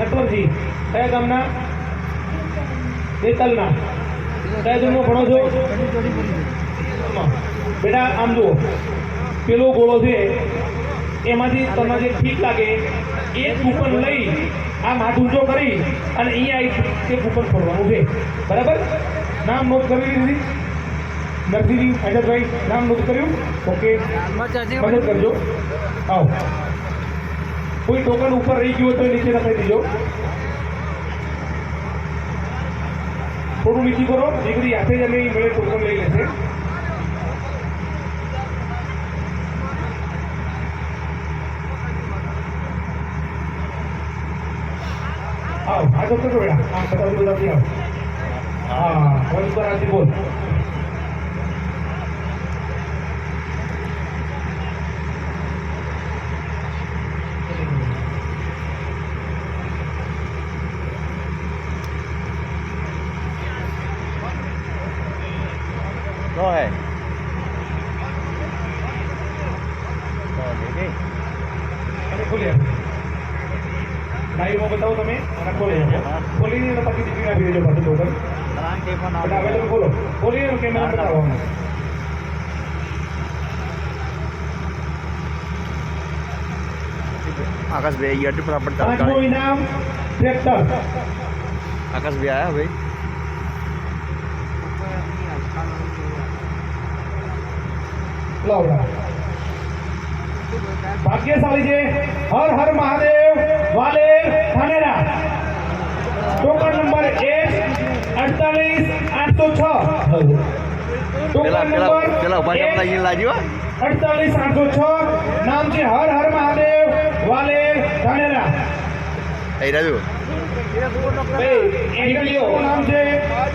નટવરજી કયા ગામના? બેતલના. કયા ધોરણમાં ભણો છો? બેટા આમ જુઓ, પેલો ગોળો છે એમાંથી તમને જે ઠીક લાગે એ કૂપન લઈ આ હાથ ઊંચો કરી અને અહીંયા તે કૂપન ફોડવાનું છે. બરાબર? નામ નોટ કરી દીધી? નરસિંહજી હૈદરભાઈ નામ નોટ કર્યું? ઓકે, મદદ કરજો. આવો, કોઈ ટોકન ઉપર રહી ગયું તો નીચે લખાઈ દેજો. થોડું નીચું કરો, દીકરી હાથે જ અમે મળે ટોકન લઈ લેશે. આવો, આ તો કરો બેટા. હા, બતાવજો બતાવજો. હા, ફોન પર આથી બોલ. तो है અને ખોલી આપો. ડાયરીમાં બતાવો તમે અને ખોલી આપો. ખોલીને એને પછી દીકરી આપી દેજો પાછું ટોકન. બેટા હવે તમે ખોલો. ખોલીને કેમેરા બતાવો. आकाश भाई यूट्यूब पर अपन પાંચમું ઇનામ ટ્રેક્ટર. आकाश भाई आया भाई લાવડા ભાગ્યશાળી છે. હર હર મહાદેવ વાલે ધાનેરા. Token number 1-48-806. પેલા ટોકન પેલા નંબર પેલા ઉભા આપણા અહીં લાગ્યો 48-806. નામ છે હર હર મહાદેવ વાલે ધાનેરા. અહીં રાજુ નામ છે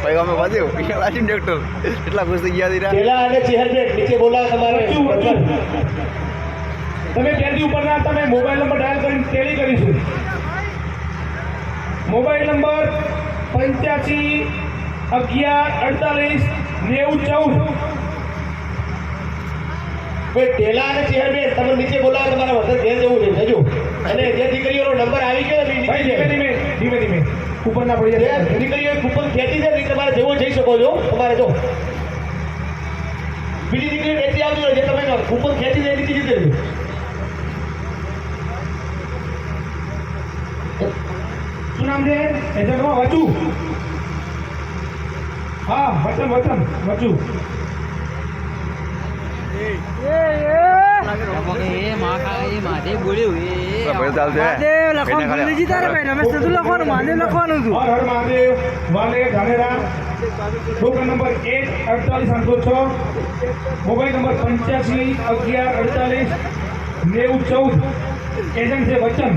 ભાઈ અમે વાદ્યો અહીંયા લાજી ડોક્ટર એટલા ખુશ થઈ ગયા દીરા પેલા અને ચેહરબેટ નીચે બોલાવો તમારે. તમે ત્યાંથી ઉપરના તમે મોબાઈલ નંબર ડાયલ કરીને ટેલી કરીશું. Mobile number 85-11-48-90-14. ભાઈ ટેલા અને ચેહરબેટ તમે નીચે બોલાવો તમારે વધારે ઘેર જવું છે જજો. અને જે દીકરીઓનો નંબર આવી ગયો ને ભાઈ ધીમે ધીમે ધીમે ધીમે ઉપર ના પડી જે જાય. દીકરીઓ કૂપન ખેંચી છે ને તમારે જેવો જઈ શકો છો. તમારે જો બીજી દીકરીઓ ખેંચી આવજો જે તમે કૂપન ખેંચી છે એની કીધી દેજો. શું નામ છે? એજન્ટમાં વચુ. હા, વચન વચન વચુ. હર હર મહાદેવ વાલે Dhanera. Token number 1-48-806. Mobile number 85-11-48-90-14. Agent છે વચન.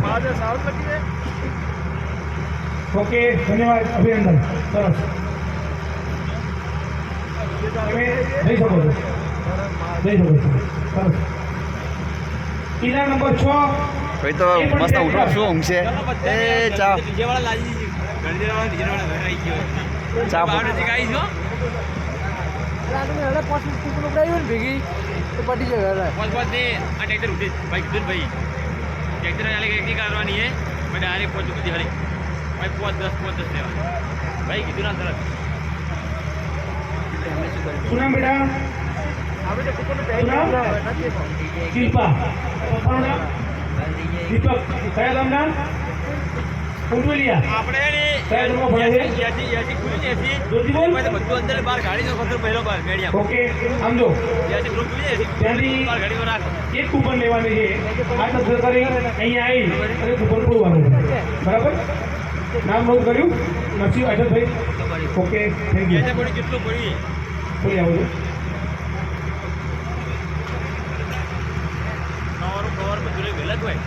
ઓકે, ધન્યવાદ, અભિનંદન. સરસ, તમે જઈ શકો છો. જઈ શકો છો. સરસ. ઇનામ નંબર 6. ભાઈ તો મસ્ત ઉઠો શું ઊંઘ છે એ ચા ચા શું નામ બેટા? શું નામ? શિલ્પા. પપ્પાનું નામ? દીપક. કયા ગામના? કુંડવેલિયા. કયા ધોરણમાં ભણે છે? જોરથી બોલ. ઓકે, આમ જો ત્યાંથી એક કૂપન લેવાની છે. આ તો કરી અહીંયા આવી અને કૂપન ખોલવાનું છે. બરાબર? નામ નોટ કર્યું? Narsinh Ajaybhai. Okay, thank you. ખોલી આવો છો. કવર બધું વહેલા જ હોય.